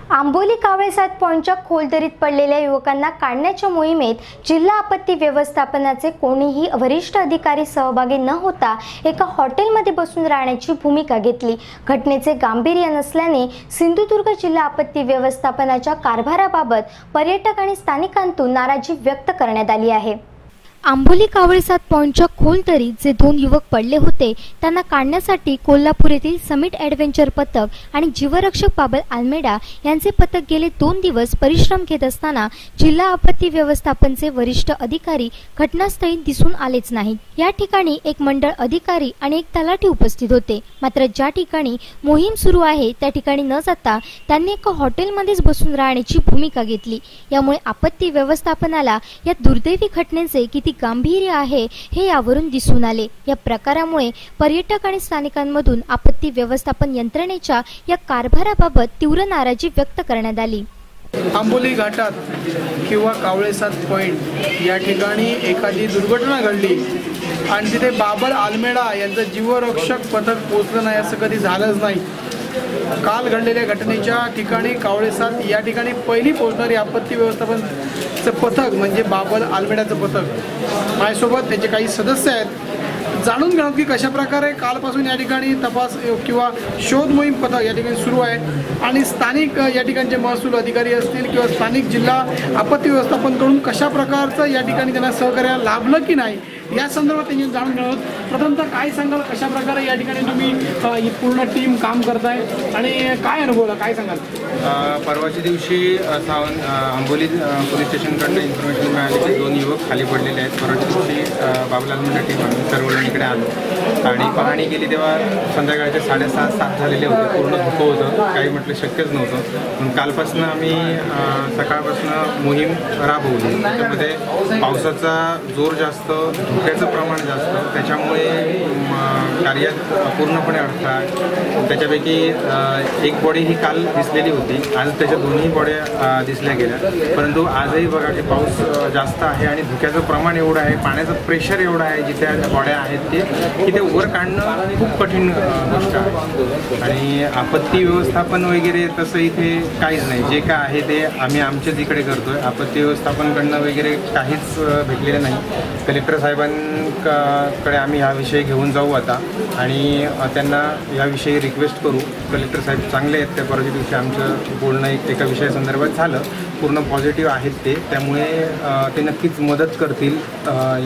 आंबोली कावळे 7 पॉईंटच्या खोल दरीत पडलेल्या युवकांना काढण्याच्या मोहिमेत जिल्हा आपत्ती व्यवस्थापनाचे कोणीही वरिष्ठ अधिकारी सहभागी न होता एका हॉटेलमध्ये बसून राहण्याची भूमिका घेतली। घटनेचे गांभीर्य नसल्याने सिंधुदुर्ग जिल्हा आपत्ती व्यवस्थापनाच्या कारभाराबाबत पर्यटक आणि स्थानिकांतून नाराजी व्यक्त करण्यात आली आहे। आंबोली कावळे 7 पॉईंटच्या खोल दरीत जे 2 युवक पडले होते त्यांना काढण्यासाठी कोल्हापूर येथील समिट ॲडव्हेंचर पथक आणि जीवरक्षक बाबल आल्मेडा यांचे पथक गेले 2 दिवस परिश्रम घेत असताना जिल्हा आपत्ती व्यवस्थापनचे वरिष्ठ अधिकारी घटनास्थळी दिसून आलेच नाहीत। या ठिकाणी एक मंडळ अधिकारी आणि एक तलाठी उपस्थित होते, मात्र ज्या ठिकाणी मोहीम सुरू आहे त्या ठिकाणी न जाता त्यांनी एका हॉटेलमध्येच बसून राहण्याची भूमिका घेतली। यामुळे आपत्ती व्यवस्थापनाला या दुर्दैवी घटनेचे किती गांभीर्य आहे हे यावरून दिसून आले। या प्रकारामुळे पर्यटक आणि स्थानिकांमधून आपत्ती व्यवस्थापन यंत्रणेच्या या कारभाराबाबत तीव्र नाराजी व्यक्त करण्यात आली। आंबोली घाटात किंवा कावळे 7 पॉईंट या ठिकाणी एखादी दुर्घटना घडली आणि तिथे बाबल आल्मेडा यांचं जीवरक्षक पथक पोहोचलं नाही असं कधी झालंच नाही। काल घडलेल्या घटनेच्या ठिकाणी कावळे 7 या ठिकाणी पहिली पोहोचणारी आपत्ती व्यवस्थापनचं पथक म्हणजे बाबल आल्मेडाचं पथक। माझ्यासोबत त्याचे काही सदस्य आहेत। जाणून घेणार की कशा प्रकारे कालपासून या ठिकाणी तपास किंवा शोध मोहीम पथक या ठिकाणी सुरू आहे आणि स्थानिक या ठिकाणचे महसूल अधिकारी असतील किंवा स्थानिक जिल्हा आपत्ती व्यवस्थापनकडून कशा प्रकारचं या ठिकाणी त्यांना सहकार्य लाभलं की नाही या संदर्भात त्यांनी जाणून घेणार आहोत। प्रथमतः काय सांगाल, कशा प्रकारे या ठिकाणी तुम्ही ही पूर्ण टीम काम करताय आणि काय अनुभवला, काय सांगाल? परवाच्या दिवशी आंबोली पोलीस स्टेशनकडनं इन्फॉर्मेशन मिळाली की 2 युवक खाली पडलेले आहेत। परवाच्या दिवशी बाबूल आल्मेडा टीम आम्ही सर्वजण इकडे आलो आणि पाहणी केली तेव्हा संध्याकाळचे 6:30-7 झालेले होते। पूर्ण धुकं होतं, काही म्हटलं शक्यच नव्हतं। म्हणून कालपासून आम्ही सकाळपासून मोहीम राबवली। त्यामध्ये पावसाचा जोर जास्त, धुक्याचं प्रमाण जास्त, त्याच्यामुळे कार्यात पूर्णपणे अडथळा। त्याच्यापैकी एक बॉडी ही काल दिसलेली होती, आज त्याच्या 2ही बॉड्या दिसल्या गेल्या। परंतु आजही बघा की पाऊस जास्त आहे आणि धुक्याचं प्रमाण एवढं आहे, पाण्याचं प्रेशर एवढं आहे जिथे बॉड्या आहेत ते की ते वर काढणं खूप कठीण गोष्ट आहे। आणि आपत्ती व्यवस्थापन वगैरे तसं इथे काहीच नाही, जे काय आहे ते आम्ही आमच्याच इकडे करतोय। आपत्ती व्यवस्थापनकडनं वगैरे काहीच भेटलेलं नाही। कलेक्टर साहेबांकडे आम्ही याविषयी घेऊन जाऊ आता आणि त्यांना याविषयी रिक्वेस्ट करू। कलेक्टर साहेब चांगले आहेत, त्या परवाच्या दिवशी आमचं बोलणं एका विषयासंदर्भात झालं, पूर्ण पॉझिटिव्ह आहेत ते, त्यामुळे ते नक्कीच मदत करतील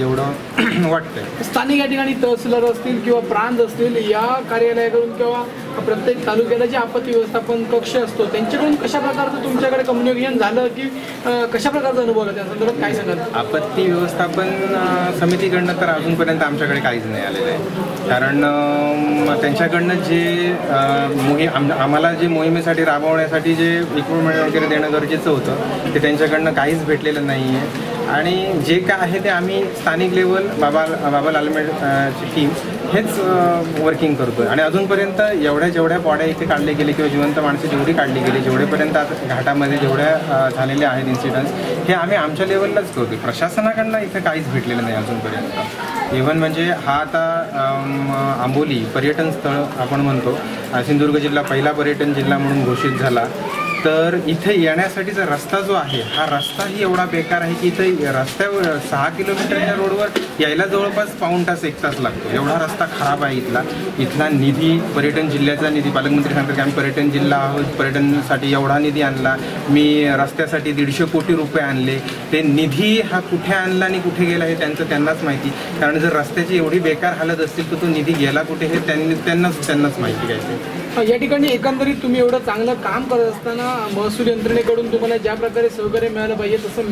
एवढं वाटतंय। स्थानिक या ठिकाणी तहसीलदार असतील किंवा प्रांत असतील या कार्यालयाकडून किंवा प्रत्येक तालुक्याला जे आपत्ती व्यवस्थापन कक्ष असतो त्यांच्याकडून कशा प्रकारचं तुमच्याकडे कम्युनिकेशन झालं की कशा प्रकारचा अनुभव आला त्या संदर्भात काय सांगाल? आपत्ती व्यवस्थापन समितीकडनं तर अजूनपर्यंत आमच्याकडे काहीच नाही आलेलं आहे, कारण त्यांच्याकडनं जे आम्हाला जे मोहिमेसाठी राबवण्यासाठी जे इक्विपमेंट वगैरे देणं गरजेचं होतं ते त्यांच्याकडनं काहीच भेटलेलं नाही आहे। आणि जे काय आहे ते आम्ही स्थानिक लेवल बाबल आल्मेडाची टीम हेच वर्किंग करतो आहे। आणि अजूनपर्यंत जेवढ्या बॉड्या इथे काढले गेले किंवा जिवंत माणसं जेवढी काढली गेली, जेवढेपर्यंत आता घाटामध्ये जेवढ्या झालेल्या आहेत इन्सिडन्स, हे आम्ही आमच्या लेवललाच करतो। प्रशासनाकडनं इथे काहीच भेटलेलं नाही अजूनपर्यंत। इव्हन म्हणजे हा आता आंबोली पर्यटन स्थळ आपण म्हणतो, सिंधुदुर्ग जिल्हा पहिला पर्यटन जिल्हा म्हणून घोषित झाला, तर इथे येण्यासाठीचा रस्ता जो आहे हा रस्ताही एवढा बेकार आहे की इथे रस्त्यावर 6 किलोमीटरच्या रोडवर यायला जवळपास पाऊण तास 1 तास लागतो, एवढा रस्ता खराब आहे इथला निधी, पर्यटन जिल्ह्याचा निधी, पालकमंत्री सांगतात की आम्ही पर्यटन जिल्हा आहोत, पर्यटनासाठी एवढा निधी आणला, मी रस्त्यासाठी 150 कोटी रुपये आणले, ते निधी हा कुठे आणला आणि कुठे गेला हे त्यांनाच माहिती। कारण जर रस्त्याची एवढी बेकार हालत असतील तर तो निधी गेला कुठे हे त्यांनाच माहिती घ्यायचं। या ठिकाणी एकंदरीत तुम्ही एवढं चांगलं काम करत असताना महसूल यंत्रणेकडून तुम्हाला ज्या प्रकारे सहकार्य मिळालं पाहिजे तसं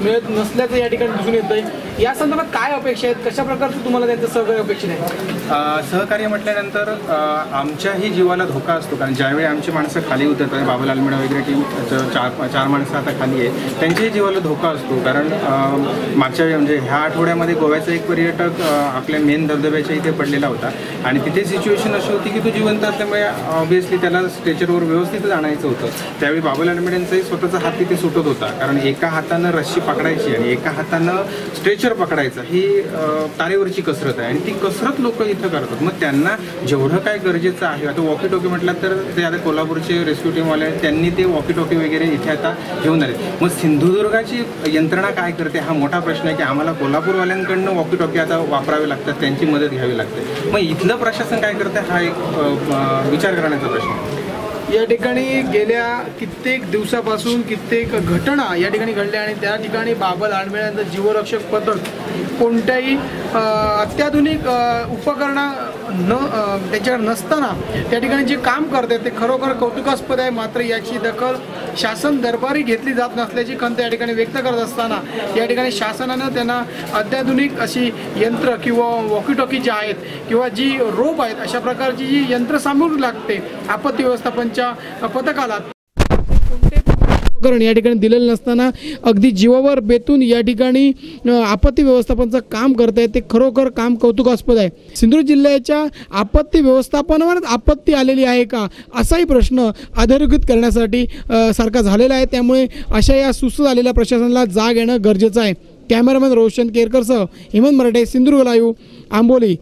मिळत नसल्याचं या ठिकाणी दिसून येतंय। या संदर्भात काय अपेक्षा आहेत, कशा प्रकारचं तुम्हाला त्यांचं सहकार्य अपेक्षित आहे? सहकार्य म्हटल्यानंतर आमच्याही जीवाला धोका असतो, कारण ज्यावेळी आमची माणसं खाली उतरतात, बाबल आल्मेडा वगैरे टीम 4 माणसं आता खाली आहे, त्यांच्याही जीवाला धोका असतो। कारण मागच्या म्हणजे ह्या आठवड्यामध्ये गोव्याचा एक पर्यटक आपल्या मेन धबधब्याच्या इथे पडलेला होता आणि तिथे सिच्युएशन अशी होती की तो जिवंत असल्यामुळे ऑब्व्हियसली त्याला स्ट्रेचरवर व्यवस्थित आणायचं होतं। त्यावेळी बाबल आल्मेडांचाही स्वतःचा हात तिथे सुटत होता, कारण एका हातानं रस्सी पकडायची आणि एका हातानं स्ट्रेचर पिक्चर पकडायचा ही तारेवरची कसरत आहे आणि ती कसरत लोक इथं करतात. मग त्यांना जेवढं काय गरजेचं आहे, आता वॉकी टॉकी म्हटलं तर ते आता कोल्हापूरचे रेस्क्यू टीमवाले आहेत, त्यांनी ते वॉकी टॉकी वगैरे इथे आता घेऊन आले. मग सिंधुदुर्गाची यंत्रणा काय करते हा मोठा प्रश्न आहे की आम्हाला कोल्हापूरवाल्यांकडनं वॉकी टॉकी आता वापरावे लागतात, त्यांची मदत घ्यावी लागते. मग इथलं प्रशासन काय करते हा एक विचार करण्याचा प्रश्न आहे. या ठिकाणी गेल्या कित्येक दिवसापासून कित्येक घटना या ठिकाणी घडल्या आणि त्या ठिकाणी बाबल आलमेळ्यांचं जीवरक्षक पथक कोणत्याही अत्याधुनिक उपकरणं त्याच्यावर नसताना त्या ठिकाणी जे काम करतात ते खरोखर कौतुकास्पद आहे. मात्र याची दखल शासन दरबारी घेतली जात नसल्याची खंत या ठिकाणी व्यक्त करत असताना या ठिकाणी शासनानं त्यांना अत्याधुनिक अशी यंत्र किंवा वॉकी टॉकी जी आहेत किंवा जी रोप आहेत अशा प्रकारची जी यंत्रसामुग्री लागते आपत्ती व्यवस्थापनच्या पथकाला उपकरण या ठिकाणी दिलेलं नसताना अगदी जीवावर बेतून या ठिकाणी आपत्ती व्यवस्थापनाचं काम करत आहे ते खरोखर काम कौतुकास्पद आहे. सिंधुदुर्ग जिल्ह्याच्या आपत्ती व्यवस्थापनावर आपत्ती आलेली आहे का असाही प्रश्न अधोरेखित करण्यासाठी सारखा झालेला आहे. त्यामुळे अशा या सुस्त झालेल्या प्रशासनाला जाग येणं गरजेचं आहे. कॅमेरामॅन रोशन केरकरसह हेमंत मराठे, सिंधुदुर्ग लाईव्ह, आंबोली.